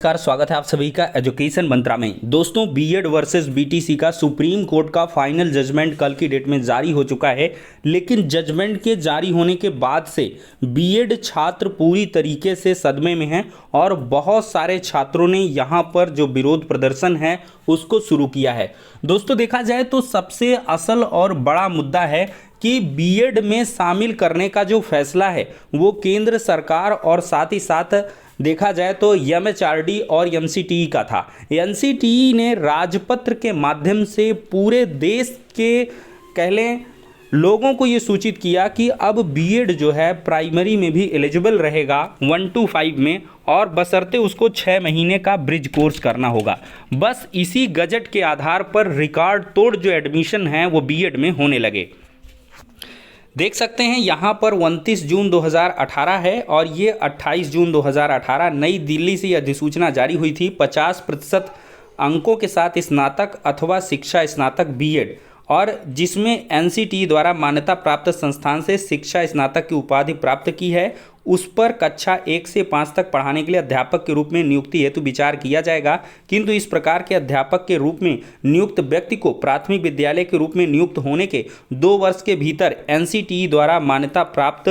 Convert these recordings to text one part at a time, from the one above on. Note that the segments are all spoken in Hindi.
नमस्कार, स्वागत है आप सभी का एजुकेशन मंत्रा में। दोस्तों, बीएड वर्सेस बीटीसी का सुप्रीम कोर्ट का फाइनल जजमेंट कल की डेट में जारी हो चुका है। लेकिन जजमेंट के जारी होने के बाद से बीएड छात्र पूरी तरीके से सदमे में हैं और बहुत सारे छात्रों ने यहां पर जो विरोध प्रदर्शन है उसको शुरू किया है। दोस्तों, देखा जाए तो सबसे असल और बड़ा मुद्दा है कि बीएड में शामिल करने का जो फैसला है वो केंद्र सरकार और साथ ही साथ देखा जाए तो एमएचआरडी और एनसीटीई का था। एनसीटीई ने राजपत्र के माध्यम से पूरे देश के कह लें लोगों को ये सूचित किया कि अब बीएड जो है प्राइमरी में भी एलिजिबल रहेगा 1 to 5 में, और बशर्ते उसको 6 महीने का ब्रिज कोर्स करना होगा। बस इसी गजट के आधार पर रिकॉर्ड तोड़ जो एडमिशन है वो बीएड में होने लगे। देख सकते हैं यहाँ पर 29 जून 2018 है और ये 28 जून 2018 नई दिल्ली से यह अधिसूचना जारी हुई थी। 50% अंकों के साथ स्नातक अथवा शिक्षा स्नातक बीएड, और जिसमें एनसीटीई द्वारा मान्यता प्राप्त संस्थान से शिक्षा स्नातक की उपाधि प्राप्त की है, उस पर कक्षा 1 से 5 तक पढ़ाने के लिए अध्यापक के रूप में नियुक्ति हेतु विचार किया जाएगा। किंतु इस प्रकार के अध्यापक के रूप में नियुक्त व्यक्ति को प्राथमिक विद्यालय के रूप में नियुक्त होने के 2 वर्ष के भीतर एनसीटीई द्वारा मान्यता प्राप्त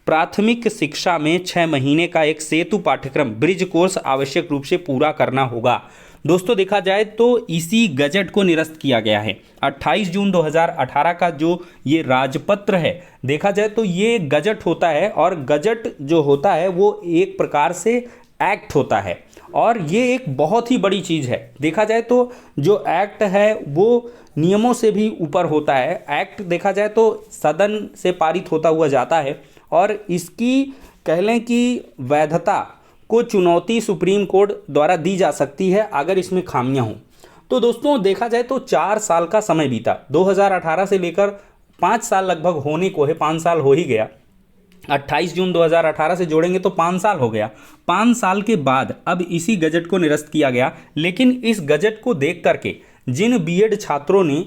प्राथमिक शिक्षा में 6 महीने का एक सेतु पाठ्यक्रम ब्रिज कोर्स आवश्यक रूप से पूरा करना होगा। दोस्तों, देखा जाए तो इसी गजट को निरस्त किया गया है। 28 जून 2018 का जो ये राजपत्र है, देखा जाए तो ये गजट होता है, और गजट जो होता है वो एक प्रकार से एक्ट होता है, और ये एक बहुत ही बड़ी चीज़ है। देखा जाए तो जो एक्ट है वो नियमों से भी ऊपर होता है। एक्ट देखा जाए तो सदन से पारित होता हुआ जाता है, और इसकी कह लें कि वैधता को चुनौती सुप्रीम कोर्ट द्वारा दी जा सकती है अगर इसमें खामियां हों। तो दोस्तों, देखा जाए तो 4 साल का समय बीता, 2018 से लेकर 5 साल लगभग होने को है, 5 साल हो ही गया। 28 जून 2018 से जोड़ेंगे तो 5 साल हो गया। 5 साल के बाद अब इसी गजट को निरस्त किया गया। लेकिन इस गजट को देख करके जिन बीएड छात्रों ने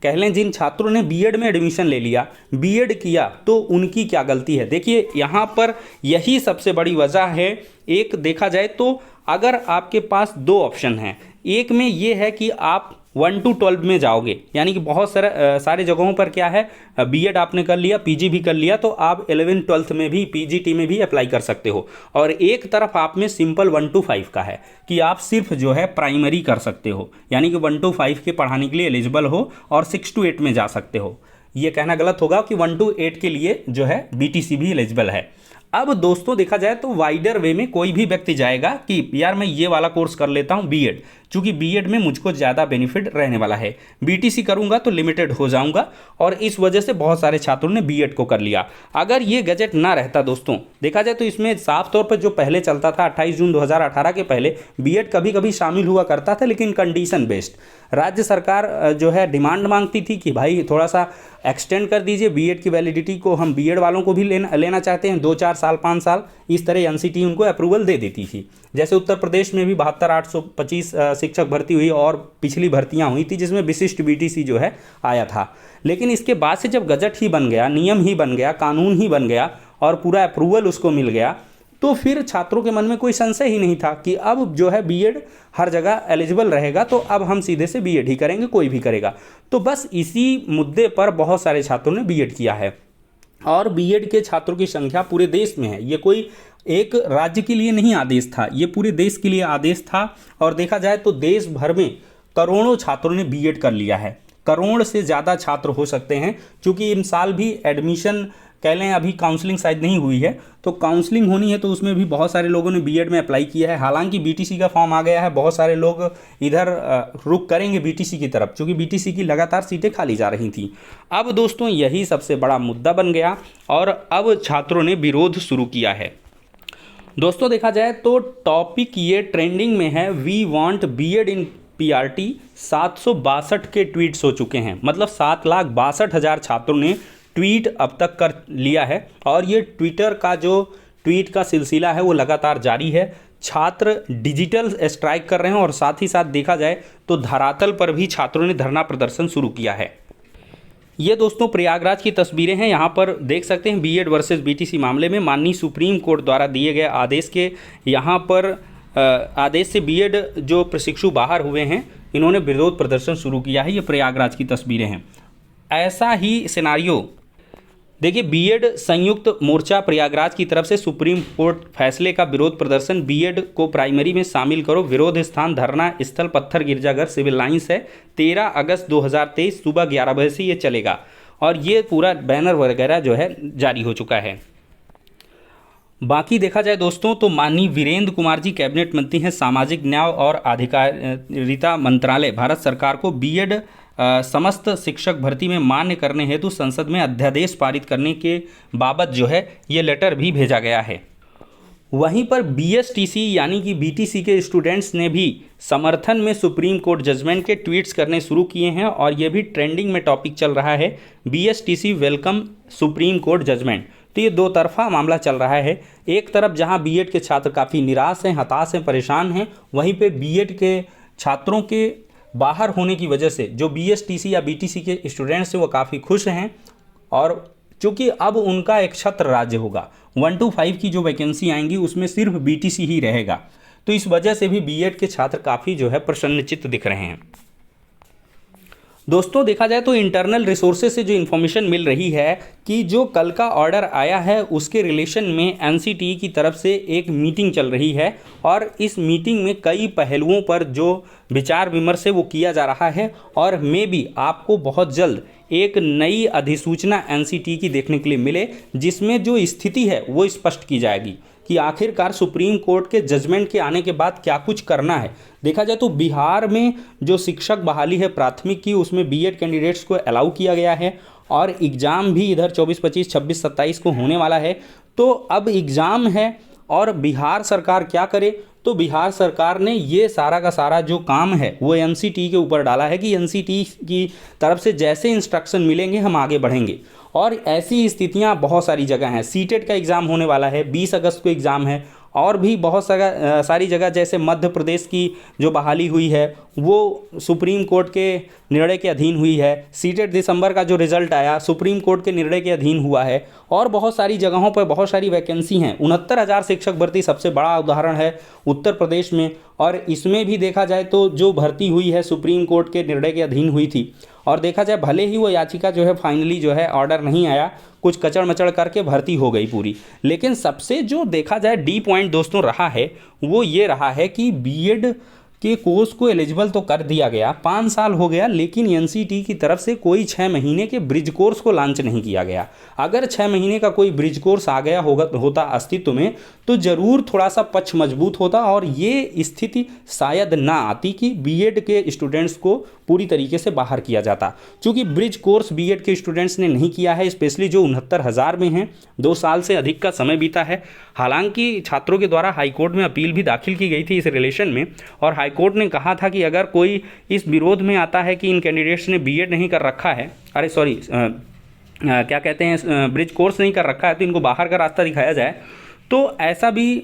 कह लें जिन छात्रों ने बीएड में एडमिशन ले लिया, बीएड किया, तो उनकी क्या गलती है? देखिए, यहाँ पर यही सबसे बड़ी वजह है। एक देखा जाए तो अगर आपके पास 2 ऑप्शन हैं, एक में ये है कि आप 1 to 12 में जाओगे, यानी कि बहुत सारे जगहों पर क्या है, बीएड आपने कर लिया, पीजी भी कर लिया, तो आप 11th-12th में भी पीजीटी में भी अप्लाई कर सकते हो। और एक तरफ आप में सिंपल 1 to 5 का है कि आप सिर्फ जो है प्राइमरी कर सकते हो, यानी कि 1 to 5 के पढ़ाने के लिए एलिजिबल हो और 6 to 8 में जा सकते हो। ये कहना गलत होगा कि 1 to 8 के लिए जो है बीटीसी भी एलिजिबल है। अब दोस्तों, देखा जाए तो वाइडर वे में कोई भी व्यक्ति जाएगा कि यार मैं ये वाला कोर्स कर लेता हूँ बीएड, चूंकि बीएड में मुझको ज़्यादा बेनिफिट रहने वाला है, बीटीसी करूँगा तो लिमिटेड हो जाऊँगा, और इस वजह से बहुत सारे छात्रों ने बीएड को कर लिया। अगर ये गजट ना रहता दोस्तों, देखा जाए तो इसमें साफ तौर पर जो पहले चलता था 28 जून 2018 के पहले बीएड कभी कभी शामिल हुआ करता था, लेकिन कंडीशन बेस्ड। राज्य सरकार जो है डिमांड मांगती थी कि भाई थोड़ा सा एक्सटेंड कर दीजिए बीएड की वैलिडिटी को, हम बीएड वालों को भी लेना चाहते हैं 2-4 साल 5 साल, इस तरह एनसीटीई उनको अप्रूवल दे देती थी। जैसे उत्तर प्रदेश में भी 72,825 शिक्षक भर्ती हुई और पिछली भर्तियां हुई थी जिसमें विशिष्ट बीटीसी जो है आया था। लेकिन इसके बाद से जब गजट ही बन गया, नियम ही बन गया, कानून ही बन गया और पूरा अप्रूवल उसको मिल गया, तो फिर छात्रों के मन में कोई संशय ही नहीं था कि अब जो है बीएड हर जगह एलिजिबल रहेगा, तो अब हम सीधे से बीएड ही करेंगे, कोई भी करेगा। तो बस इसी मुद्दे पर बहुत सारे छात्रों ने बीएड किया है, और बीएड के छात्रों की संख्या पूरे देश में है। ये कोई एक राज्य के लिए नहीं आदेश था, ये पूरे देश के लिए आदेश था। और देखा जाए तो देश भर में करोड़ों छात्रों ने बीएड कर लिया है, करोड़ से ज़्यादा छात्र हो सकते हैं, क्योंकि इन साल भी एडमिशन कह लें अभी काउंसलिंग शायद नहीं हुई है, तो काउंसलिंग होनी है, तो उसमें भी बहुत सारे लोगों ने बीएड में अप्लाई किया है। हालांकि बीटीसी का फॉर्म आ गया है, बहुत सारे लोग इधर रुख करेंगे बीटीसी की तरफ, क्योंकि बीटीसी की लगातार सीटें खाली जा रही थी। अब दोस्तों, यही सबसे बड़ा मुद्दा बन गया और अब छात्रों ने विरोध शुरू किया है। दोस्तों, देखा जाए तो टॉपिक ये ट्रेंडिंग में है, we want BEd in PRT. 762 के ट्वीट्स हो चुके हैं, मतलब 7,62,000 छात्रों ने ट्वीट अब तक कर लिया है, और ये ट्विटर का जो ट्वीट का सिलसिला है वो लगातार जारी है। छात्र डिजिटल स्ट्राइक कर रहे हैं, और साथ ही साथ देखा जाए तो धरातल पर भी छात्रों ने धरना प्रदर्शन शुरू किया है। ये दोस्तों प्रयागराज की तस्वीरें हैं। यहाँ पर देख सकते हैं बीएड वर्सेस बीटीसी मामले में माननीय सुप्रीम कोर्ट द्वारा दिए गए आदेश के यहाँ पर आदेश से बीएड जो प्रशिक्षु बाहर हुए हैं, इन्होंने विरोध प्रदर्शन शुरू किया है। ये प्रयागराज की तस्वीरें हैं। ऐसा ही सिनारियो देखिए, बीएड संयुक्त मोर्चा प्रयागराज की तरफ से सुप्रीम कोर्ट फैसले का विरोध प्रदर्शन। बीएड को प्राइमरी में शामिल करो, विरोध स्थान धरना स्थल पत्थर गिरजाघर सिविल लाइंस है। 13 अगस्त 2023 सुबह 11 बजे से ये चलेगा और ये पूरा बैनर वगैरह जो है जारी हो चुका है। बाकी देखा जाए दोस्तों तो माननीय वीरेंद्र कुमार जी कैबिनेट मंत्री हैं, सामाजिक न्याय और अधिकारिता मंत्रालय भारत सरकार को बीएड समस्त शिक्षक भर्ती में मान्य करने हेतु संसद में अध्यादेश पारित करने के बाबत जो है ये लेटर भी भेजा गया है। वहीं पर बीएसटीसी यानी कि बीटीसी के स्टूडेंट्स ने भी समर्थन में सुप्रीम कोर्ट जजमेंट के ट्वीट्स करने शुरू किए हैं और ये भी ट्रेंडिंग में टॉपिक चल रहा है। BSTC welcome Supreme Court judgement. तो ये दो तरफा मामला चल रहा है। एक तरफ जहां बीएड के छात्र काफ़ी निराश हैं, हताश हैं, परेशान हैं, वहीं पे बीएड के छात्रों के बाहर होने की वजह से जो बीएसटीसी या बीटीसी के स्टूडेंट्स हैं वो काफ़ी खुश हैं और चूँकि अब उनका एक छत्र राज्य होगा, 1 to 5 की जो वैकेंसी आएंगी उसमें सिर्फ बीटीसी ही रहेगा। तो इस वजह से भी बीएड के छात्र काफ़ी जो है प्रसन्नचित्त दिख रहे हैं। दोस्तों देखा जाए तो इंटरनल रिसोर्सेज से जो इन्फॉर्मेशन मिल रही है कि जो कल का ऑर्डर आया है उसके रिलेशन में एनसीटीई की तरफ से एक मीटिंग चल रही है और इस मीटिंग में कई पहलुओं पर जो विचार विमर्श है वो किया जा रहा है और मे बी आपको बहुत जल्द एक नई अधिसूचना एनसीटीई की देखने के लिए मिले, जिसमें जो स्थिति है वो स्पष्ट की जाएगी कि आखिरकार सुप्रीम कोर्ट के जजमेंट के आने के बाद क्या कुछ करना है। देखा जाए तो बिहार में जो शिक्षक बहाली है प्राथमिक की, उसमें बीएड कैंडिडेट्स को अलाउ किया गया है और एग्ज़ाम भी इधर 24, 25, 26, 27 को होने वाला है। तो अब एग्ज़ाम है और बिहार सरकार क्या करे, तो बिहार सरकार ने ये सारा का सारा जो काम है वो एनसीटीई के ऊपर डाला है कि एनसीटीई की तरफ से जैसे इंस्ट्रक्शन मिलेंगे हम आगे बढ़ेंगे। और ऐसी स्थितियां बहुत सारी जगह हैं। सीटेट का एग्ज़ाम होने वाला है, 20 अगस्त को एग्ज़ाम है और भी बहुत सारी जगह जैसे मध्य प्रदेश की जो बहाली हुई है वो सुप्रीम कोर्ट के निर्णय के अधीन हुई है। सीटेट दिसंबर का जो रिज़ल्ट आया सुप्रीम कोर्ट के निर्णय के अधीन हुआ है और बहुत सारी जगहों पर बहुत सारी वैकेंसी हैं। 69,000 शिक्षक भर्ती सबसे बड़ा उदाहरण है उत्तर प्रदेश में और इसमें भी देखा जाए तो जो भर्ती हुई है सुप्रीम कोर्ट के निर्णय के अधीन हुई थी और देखा जाए भले ही वो याचिका जो है फाइनली जो है ऑर्डर नहीं आया, कुछ कचड़ मचड़ करके भर्ती हो गई पूरी, लेकिन सबसे जो देखा जाए डी पॉइंट दोस्तों रहा है वो ये रहा है कि बीएड के कोर्स को एलिजिबल तो कर दिया गया, 5 साल हो गया, लेकिन एनसीटीई की तरफ से कोई 6 महीने के ब्रिज कोर्स को लॉन्च नहीं किया गया। अगर 6 महीने का कोई ब्रिज कोर्स आ गया होता अस्तित्व में तो ज़रूर थोड़ा सा पक्ष मजबूत होता और ये स्थिति शायद ना आती कि बीएड के स्टूडेंट्स को पूरी तरीके से बाहर किया जाता। चूँकि ब्रिज कोर्स बीएड के स्टूडेंट्स ने नहीं किया है, स्पेशली जो 69,000 में हैं, 2 साल से अधिक का समय बीता है। हालांकि छात्रों के द्वारा हाईकोर्ट में अपील भी दाखिल की गई थी इस रिलेशन में और हाईकोर्ट ने कहा था कि अगर कोई इस विरोध में आता है कि इन कैंडिडेट्स ने बीएड नहीं कर रखा है, क्या कहते हैं, ब्रिज कोर्स नहीं कर रखा है, तो इनको बाहर का रास्ता दिखाया जाए, तो ऐसा भी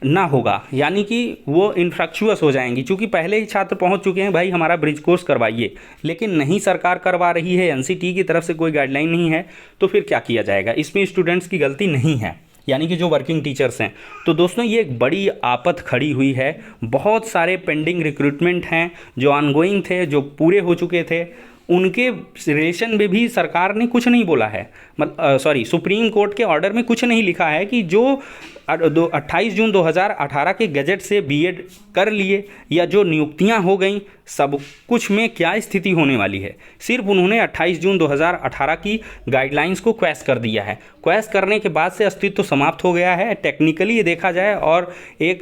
ना होगा, यानी कि वो इन्फ्रक्चुअस हो जाएंगी। क्योंकि पहले ही छात्र पहुंच चुके हैं, भाई हमारा ब्रिज कोर्स करवाइए, लेकिन नहीं सरकार करवा रही है, एनसीटीई की तरफ से कोई गाइडलाइन नहीं है, तो फिर क्या किया जाएगा। इसमें स्टूडेंट्स की गलती नहीं है, यानी कि जो वर्किंग टीचर्स हैं। तो दोस्तों ये एक बड़ी आफत खड़ी हुई है। बहुत सारे पेंडिंग रिक्रूटमेंट हैं जो ऑनगोइंग थे, जो पूरे हो चुके थे, उनके रिलेशन में भी सरकार ने कुछ नहीं बोला है। सुप्रीम कोर्ट के ऑर्डर में कुछ नहीं लिखा है कि जो 28 जून 2018 के गजट से बीएड कर लिए या जो नियुक्तियां हो गई, सब कुछ में क्या स्थिति होने वाली है। सिर्फ उन्होंने 28 जून 2018 की गाइडलाइंस को क्वैश कर दिया है। क्वैश करने के बाद से अस्तित्व समाप्त हो गया है। टेक्निकली ये देखा जाए और एक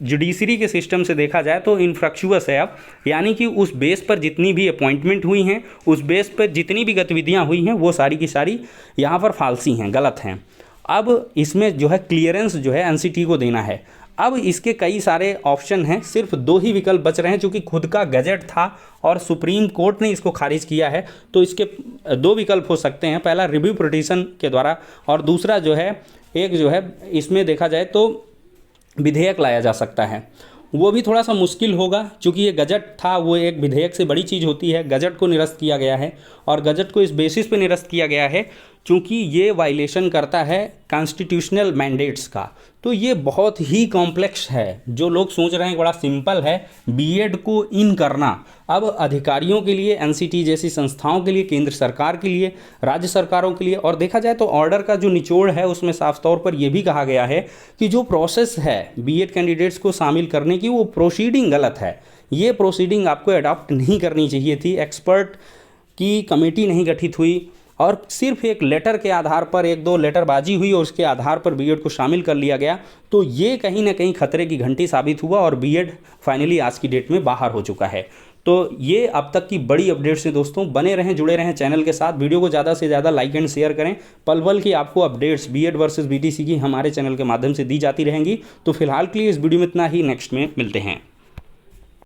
जुडिशरी के सिस्टम से देखा जाए तो इनफ्रक्चुअस है अब, यानी कि उस बेस पर जितनी भी अपॉइंटमेंट हुई हैं, उस बेस पर जितनी भी गतिविधियाँ हुई हैं, वो सारी की सारी यहाँ पर फालसी हैं, गलत हैं। अब इसमें जो है क्लियरेंस जो है एनसीटीई को देना है। अब इसके कई सारे ऑप्शन हैं, सिर्फ 2 ही विकल्प बच रहे हैं। चूँकि खुद का गजट था और सुप्रीम कोर्ट ने इसको खारिज किया है, तो इसके 2 विकल्प हो सकते हैं। पहला रिव्यू पिटीशन के द्वारा और दूसरा जो है एक जो है इसमें देखा जाए तो विधेयक लाया जा सकता है। वो भी थोड़ा सा मुश्किल होगा, क्योंकि ये गजट था, वो एक विधेयक से बड़ी चीज़ होती है। गजट को निरस्त किया गया है और गजट को इस बेसिस पे निरस्त किया गया है क्योंकि ये वायलेशन करता है कॉन्स्टिट्यूशनल मैंडेट्स का। तो ये बहुत ही कॉम्प्लेक्स है। जो लोग सोच रहे हैं बड़ा सिंपल है बीएड को इन करना, अब अधिकारियों के लिए, एनसीटी जैसी संस्थाओं के लिए, केंद्र सरकार के लिए, राज्य सरकारों के लिए, और देखा जाए तो ऑर्डर का जो निचोड़ है उसमें साफ तौर पर यह भी कहा गया है कि जो प्रोसेस है बीएड कैंडिडेट्स को शामिल करने की, वो प्रोसीडिंग गलत है। ये प्रोसीडिंग आपको अडॉप्ट नहीं करनी चाहिए थी। एक्सपर्ट की कमेटी नहीं गठित हुई और सिर्फ एक लेटर के आधार पर, एक दो लेटरबाजी हुई और उसके आधार पर बीएड को शामिल कर लिया गया। तो ये कहीं ना कहीं खतरे की घंटी साबित हुआ और बीएड फाइनली आज की डेट में बाहर हो चुका है। तो ये अब तक की बड़ी अपडेट्स हैं दोस्तों। बने रहें, जुड़े रहें चैनल के साथ। वीडियो को ज़्यादा से ज़्यादा लाइक एंड शेयर करें। पल पल की आपको अपडेट्स बीएड वर्सेस बीटीसी की हमारे चैनल के माध्यम से दी जाती रहेंगी। तो फिलहाल के लिए इस वीडियो में इतना ही, नेक्स्ट में मिलते हैं।